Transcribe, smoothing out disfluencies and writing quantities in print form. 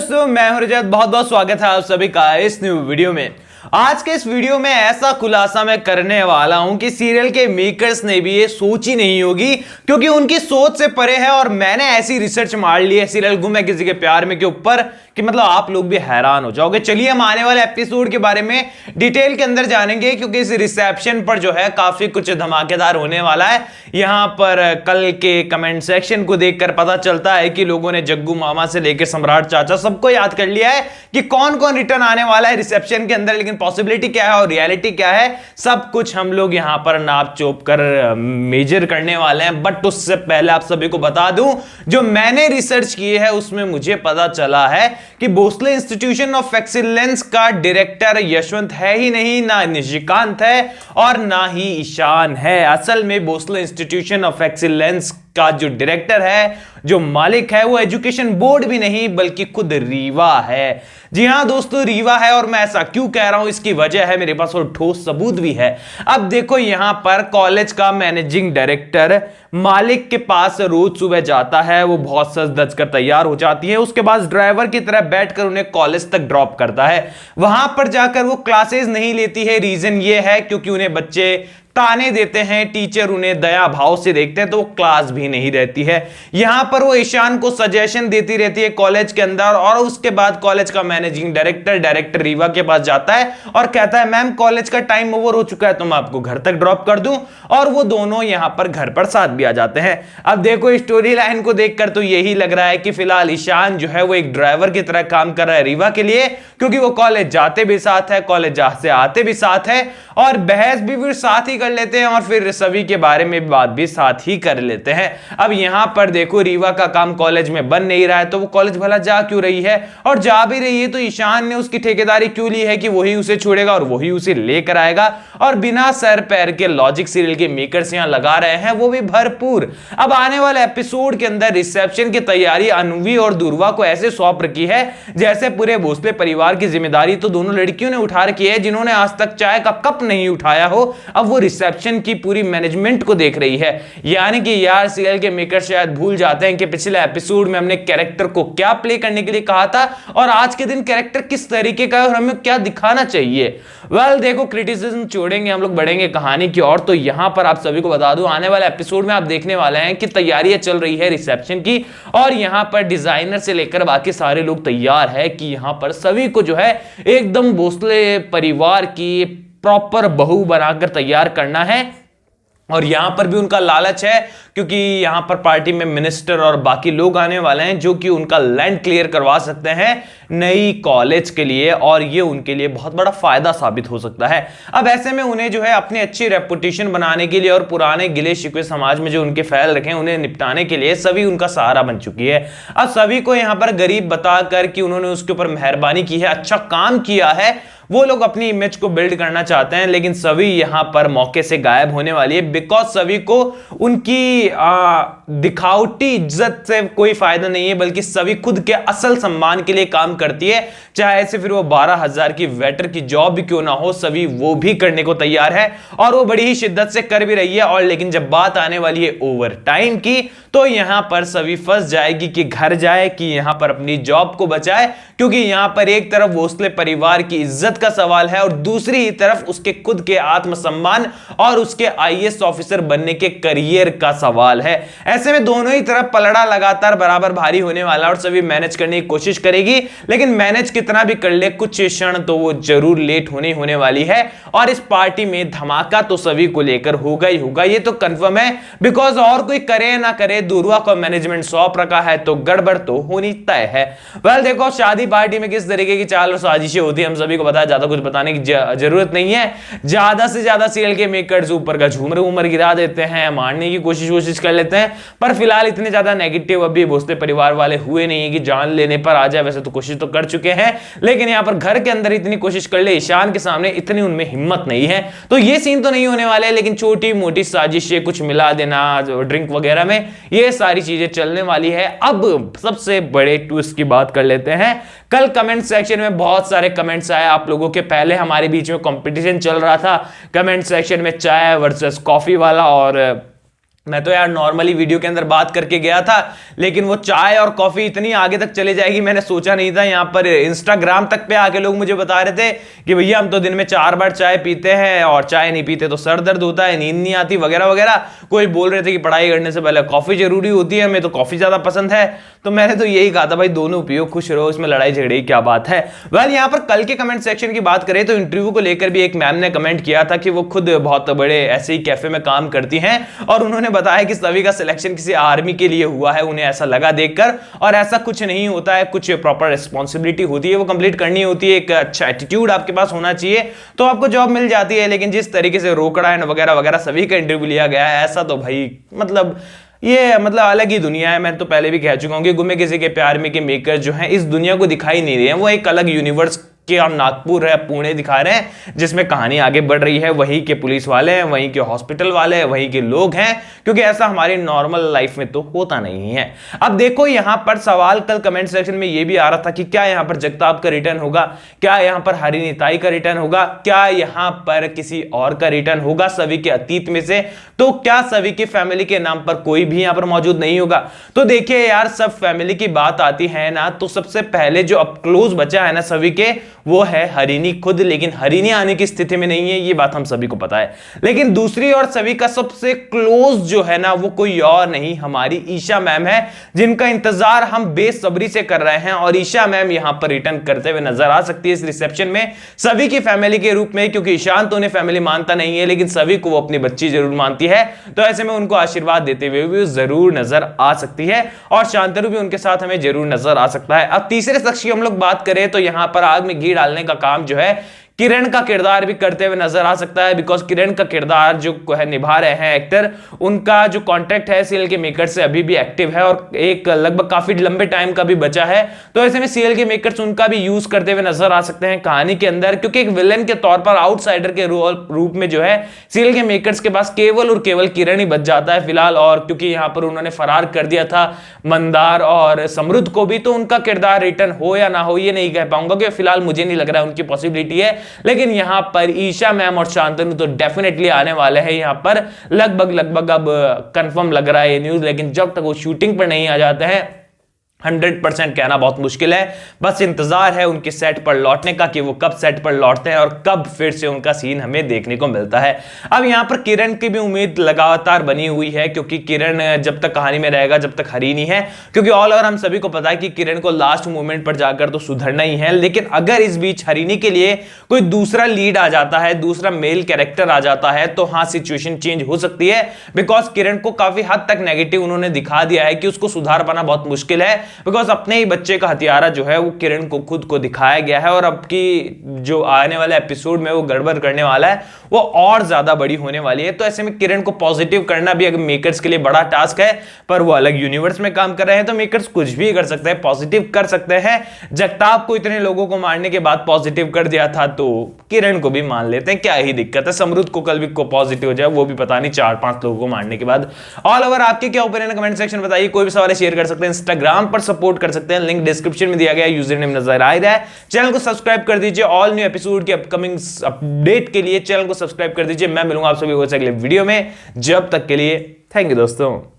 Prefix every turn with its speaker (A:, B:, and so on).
A: दोस्तों, मैं हूं रजत। बहुत बहुत स्वागत है आप सभी का इस न्यू वीडियो में। आज के इस वीडियो में ऐसा खुलासा मैं करने वाला हूं कि सीरियल के मेकर्स ने भी ये सोची नहीं होगी, क्योंकि उनकी सोच से परे है। और मैंने ऐसी रिसर्च मार ली है सीरियल गुम है किसी के प्यार में के ऊपर कि मतलब आप लोग भी हैरान हो जाओगे। चलिए हम आने वाले एपिसोड के बारे में डिटेल के अंदर जानेंगे, क्योंकि इस रिसेप्शन पर जो है काफी कुछ धमाकेदार होने वाला है। यहां पर कल के कमेंट सेक्शन को देखकर पता चलता है कि लोगों ने जग्गू मामा से लेकर सम्राट चाचा सबको याद कर लिया है कि कौन कौन रिटर्न आने वाला है रिसेप्शन के अंदर। लेकिन पॉसिबिलिटी क्या है और रियलिटी क्या है, सब कुछ हम लोग यहां पर नाप चोप कर मेजर करने वाले हैं। बट उससे पहले आप सभी को बता दूं, जो मैंने रिसर्च की है उसमें मुझे पता चला है कि भोसले इंस्टीट्यूशन ऑफ एक्सीलेंस का डायरेक्टर यशवंत है ही नहीं, ना निशिकांत है और ना ही ईशान है। असल में भोसले इंस्टीट्यूशन ऑफ एक्सीलेंस का जो डायरेक्टर है, जो मालिक है, वो एजुकेशन बोर्ड भी नहीं बल्कि खुद रीवा है। जी हां दोस्तों, रीवा है। और मैं ऐसा क्यों कह रहा हूं, इसकी वजह है, मेरे पास और ठोस सबूत भी है। अब देखो, यहां पर कॉलेज का मैनेजिंग डायरेक्टर मालिक के पास रोज सुबह जाता है। वो बहुत सज धज कर तैयार हो जाती है, उसके बाद ड्राइवर की तरह बैठकर उन्हें कॉलेज तक ड्रॉप करता है। वहां पर जाकर वो क्लासेस नहीं लेती है। रीजन ये है क्योंकि उन्हें बच्चे ताने देते हैं, टीचर उन्हें दया भाव से देखते हैं, तो वो क्लास भी नहीं रहती है। यहां पर वो ईशान को सजेशन देती रहती है कॉलेज के अंदर। और उसके बाद कॉलेज का मैनेजिंग डायरेक्टर रीवा के पास जाता है और कहता है, मैम कॉलेज का टाइम ओवर हो चुका है, तो मैं आपको घर तक ड्रॉप कर दूं। और वो दोनों यहां पर घर पर साथ भी आ जाते हैं। अब देखो, स्टोरी लाइन को देखकर तो यही लग रहा है कि फिलहाल ईशान जो है वो एक ड्राइवर की तरह काम कर रहा है रीवा के लिए, क्योंकि वो कॉलेज जाते भी साथ है, कॉलेज से आते भी साथ है, और बहस भी फिर साथ ही कर लेते हैं, और फिर सभी के बारे में बात भी साथ ही कर लेते हैं। अब यहां पर देखो, रीवा का काम कॉलेज में बन नहीं रहा है, तो वो कॉलेज भला जा क्यों रही है? और जा भी रही है तो ईशान ने उसकी ठेकेदारी क्यों ली है कि वही उसे छोड़ेगा और वही उसे लेकर आएगा। और बिना सर पैर के लॉजिक सीरियल के मेकर्स यहां लगा रहे हैं, वो भी भरपूर। अब आने वाले एपिसोड के अंदर रिसेप्शन की तैयारी अनवी और दुर्वा को ऐसे सौंप रखी है जैसे पूरे भोसले परिवार की जिम्मेदारी तो दोनों लड़कियों ने उठा रखी है, जिन्होंने आज तक चाय का कप नहीं उठाया हो। अब वो रिसेप्शन की पूरी मैनेजमेंट को देख रही है। यानी कि यार, सीरियल के मेकर शायद भूल जाते हैं कि पिछले एपिसोड में हमने कैरेक्टर को क्या प्ले करने के लिए कहा था और आज के दिन कैरेक्टर किस तरीके का है और हमें क्या दिखाना चाहिए। वेल देखो, क्रिटिसिज्म छोड़ेंगे हम लोग, बढ़ेंगे कहानी की ओर। तो यहां पर आप सभी को बता दूं, आने वाले एपिसोड में आप देखने वाले हैं कि तैयारियां चल रही है रिसेप्शन की, और यहां पर डिजाइनर से लेकर बाकी सारे लोग तैयार है कि यहां पर सभी को जो है एकदम भोसले परिवार की प्रॉपर बहू बनाकर तैयार करना है। और यहां पर भी उनका लालच है, क्योंकि यहां पर पार्टी में मिनिस्टर और बाकी लोग आने वाले हैं जो कि उनका लैंड क्लियर करवा सकते हैं नई कॉलेज के लिए, और ये उनके लिए बहुत बड़ा फायदा साबित हो सकता है। अब ऐसे में उन्हें जो है अपनी अच्छी रेपुटेशन बनाने के लिए और पुराने गिले शिकवे समाज में जो उनके फैल रखे हैं उन्हें निपटाने के लिए सभी उनका सहारा बन चुकी है। अब सभी को यहां पर गरीब बताकर कि उन्होंने उसके ऊपर मेहरबानी की है, अच्छा काम किया है, वो लोग अपनी इमेज को बिल्ड करना चाहते हैं। लेकिन सभी यहां पर मौके से गायब होने वाली है, बिकॉज सभी को उनकी दिखावटी इज्जत से कोई फायदा नहीं है, बल्कि सभी खुद के असल सम्मान के लिए काम करती है। चाहे ऐसे फिर वो 12,000 की वेटर की जॉब भी क्यों ना हो, सभी वो भी करने को तैयार है, और वो बड़ी ही शिद्दत से कर भी रही है। और लेकिन जब बात आने वाली है ओवर टाइम की, तो यहां पर सभी फंस जाएगी कि घर जाए कि यहां पर अपनी जॉब को बचाए, क्योंकि यहां पर एक तरफ भोसले परिवार की इज्जत का सवाल है और दूसरी तरफ उसके खुद के आत्मसम्मान और उसके आईएएस ऑफिसर बनने के करियर का सवाल है। ऐसे में दोनों ही तरफ पलड़ा लगातार बराबर भारी होने वाला और सभी मैनेज करने की कोशिश करेगी, लेकिन मैनेज कितना भी कर ले, कुछ क्षण तो वो जरूर लेट होने वाली है। और इस पार्टी में धमाका तो सभी को लेकर होगा ही होगा, ये तो कंफर्म है, बिकॉज और कोई करे ना करे, दुर्वा को मैनेजमेंट सौंप रखा है तो गड़बड़ तो होनी तय है। वेल देखो, शादी पार्टी में किस तरीके की चाल और साजिशें होती है हम सभी को पता है, ज्यादा कुछ बताने की जरूरत नहीं है। ज्यादा से ज्यादा सीरियल के मेकर्स ऊपर का झूमर गिरा देते हैं, मारने की कोशिश कर लेते हैं, पर फिलहाल इतने ज्यादा नेगेटिव अभी भोसले परिवार वाले हुए नहीं है कि जान लेने पर आ जाए। वैसे तो कोशिश तो कर चुके हैं, लेकिन यहां पर घर के अंदर इतनी कोशिश कर ले ईशान के सामने, इतनी उनमें हिम्मत नहीं है। तो ये सीन तो नहीं होने वाले, लेकिन छोटी मोटी साजिशें, कुछ मिला देना ड्रिंक वगैरह में, ये सारी चीजें चलने वाली है। अब सबसे बड़े ट्विस्ट की बात कर लेते हैं। कल कमेंट सेक्शन में बहुत सारे कमेंट्स आए आप लोगों के। पहले हमारे बीच में कंपटीशन चल रहा था कमेंट सेक्शन में, चाय वर्सेस कॉफी वाला, और मैं तो यार नॉर्मली वीडियो के अंदर बात करके गया था, लेकिन वो चाय और कॉफी इतनी आगे तक चले जाएगी मैंने सोचा नहीं था। यहाँ पर इंस्टाग्राम तक पे आके लोग मुझे बता रहे थे कि भैया हम तो दिन में 4 बार चाय पीते हैं और चाय नहीं पीते तो सर दर्द होता है, नींद नहीं आती वगैरह वगैरह। कोई बोल रहे थे कि पढ़ाई करने से पहले कॉफी जरूरी होती है, हमें तो कॉफी ज्यादा पसंद है। तो मैंने तो यही कहा था भाई दोनों पियो, खुश रहो, इसमें लड़ाई झगड़े की क्या बात है। वेल यहाँ पर कल के कमेंट सेक्शन की बात करें तो इंटरव्यू को लेकर भी एक मैम ने कमेंट किया था कि वो खुद बहुत बड़े ऐसे ही कैफे में काम करती हैं और उन्होंने बताया कि सभी का सिलेक्शन किसी आर्मी के लिए हुआ है, उन्हें ऐसा लगा देखकर, और ऐसा कुछ नहीं होता है, कुछ प्रॉपर रिस्पॉन्सिबिलिटी होती है, वो कंप्लीट करनी होती है, एक अच्छा एटीट्यूड आपके पास होना चाहिए तो आपको जॉब मिल जाती है। लेकिन जिस तरीके से रोकड़ा एंड वगैरह वगैरह सभी का इंटरव्यू लिया गया है, ऐसा तो भाई ये अलग ही दुनिया है। मैं तो पहले भी कह चुका हूं कि गुमे किसी के प्यार में के मेकर जो हैं इस दुनिया को दिखाई नहीं रहे हैं, वो एक अलग यूनिवर्स कि हम नागपुर है पुणे दिखा रहे हैं जिसमें कहानी आगे बढ़ रही है, वहीं के पुलिस वाले हैं, वहीं के हॉस्पिटल वाले हैं, वहीं के लोग हैं, क्योंकि ऐसा हमारी नॉर्मल लाइफ में तो होता नहीं है। अब देखो यहां पर सवाल कल कमेंट सेक्शन में यह भी आ रहा था कि क्या यहां पर जगताप का रिटर्न होगा, क्या यहां पर हरिणी ताई का रिटर्न होगा, क्या यहां पर किसी और का रिटर्न होगा सभी के अतीत में से, तो क्या सभी की फैमिली के नाम पर कोई भी यहां पर मौजूद नहीं होगा। तो देखिए यार, सब फैमिली की बात आती है ना, तो सबसे पहले जो अब क्लोज बचा है ना सभी के, वो है हरिणी खुद। लेकिन हरिणी आने की स्थिति में नहीं है, ये बात हम सभी को पता है। लेकिन दूसरी ओर सभी का सबसे क्लोज जो है ना, वो कोई और नहीं, हमारी ईशा मैम है, जिनका इंतजार हम बेसब्री से कर रहे हैं। और ईशा मैम यहां पर रिटर्न करते हुए नजर आ सकती है इस रिसेप्शन में सभी की फैमिली के रूप में, क्योंकि ईशान तो उन्हें फैमिली मानता नहीं है, लेकिन सभी को वो अपनी बच्ची जरूर मानती है। तो ऐसे में उनको आशीर्वाद देते हुए भी जरूर नजर आ सकती है, और शांतनु भी उनके साथ हमें जरूर नजर आ सकता है। अब तीसरे शख्स की हम लोग बात करें तो यहां पर आग में घी डालने का काम जो है किरण का किरदार भी करते हुए नजर आ सकता है, बिकॉज किरण का किरदार जो है निभा रहे हैं एक्टर, उनका जो कॉन्ट्रैक्ट है सीरियल के मेकर से अभी भी एक्टिव है और एक लगभग काफी लंबे टाइम का भी बचा है। तो ऐसे में सीरियल के मेकर्स उनका भी यूज करते हुए नजर आ सकते हैं कहानी के अंदर, क्योंकि एक विलेन के तौर पर आउटसाइडर के रूप में जो है सीरियल के मेकर्स के पास केवल और केवल किरण ही बच जाता है फिलहाल। और क्योंकि यहां पर उन्होंने फरार कर दिया था मंदार और समृद्ध को भी, तो उनका किरदार रिटर्न हो या ना हो ये नहीं कह पाऊंगा, कि फिलहाल मुझे नहीं लग रहा है उनकी पॉसिबिलिटी है। लेकिन यहां पर ईशा मैम और शांतनु तो डेफिनेटली आने वाले हैं यहां पर, लगभग अब कंफर्म लग रहा है ये न्यूज। लेकिन जब तक वो शूटिंग पर नहीं आ जाते हैं 100% कहना बहुत मुश्किल है। बस इंतजार है उनके सेट पर लौटने का कि वो कब सेट पर लौटते हैं और कब फिर से उनका सीन हमें देखने को मिलता है। अब यहां पर किरण की भी उम्मीद लगातार बनी हुई है, क्योंकि किरण जब तक कहानी में रहेगा जब तक हरी नहीं है, क्योंकि ऑल ओवर हम सभी को पता है कि किरण को लास्ट मोमेंट पर जाकर तो सुधरना ही है। लेकिन अगर इस बीच हरिणी के लिए कोई दूसरा लीड आ जाता है, दूसरा मेल कैरेक्टर आ जाता है, तो हाँ सिचुएशन चेंज हो सकती है। बिकॉज किरण को काफी हद तक नेगेटिव उन्होंने दिखा दिया है कि उसको सुधार पाना बहुत मुश्किल है, बिकॉज अपने ही बच्चे का हथियारा जो है वो किरण को खुद को दिखाया गया है। और अब की जो आने वाले एपिसोड में वो गड़बड़ करने वाला है वो और ज्यादा बड़ी होने वाली है। तो ऐसे में किरण को पॉजिटिव करना भी अगर मेकर्स के लिए बड़ा टास्क है, पर वो अलग यूनिवर्स में काम कर रहे हैं तो मेकर्स कुछ भी कर सकते हैं, पॉजिटिव कर सकते हैं। जगताप को इतने लोगों को मारने के बाद पॉजिटिव कर दिया था, तो किरण को भी मान लेते हैं, क्या ही दिक्कत है। समृद्ध को कल भी को पॉजिटिव हो जाए, वो भी पता नहीं 4-5 लोगों को मारने के बाद। ऑल ओवर आपके क्या ओपिनियन कमेंट सेक्शन बताइए, कोई भी सवाल शेयर कर सकते हैं, इंस्टाग्राम पर सपोर्ट कर सकते हैं, लिंक डिस्क्रिप्शन में दिया गया, यूजर नेम नजर आ रहा है। चैनल को सब्सक्राइब कर दीजिए, ऑल न्यू एपिसोड के अपकमिंग अपडेट के लिए चैनल को सब्सक्राइब कर दीजिए। मैं मिलूंगा आप सभी को अगले वीडियो में, जब तक के लिए थैंक यू दोस्तों।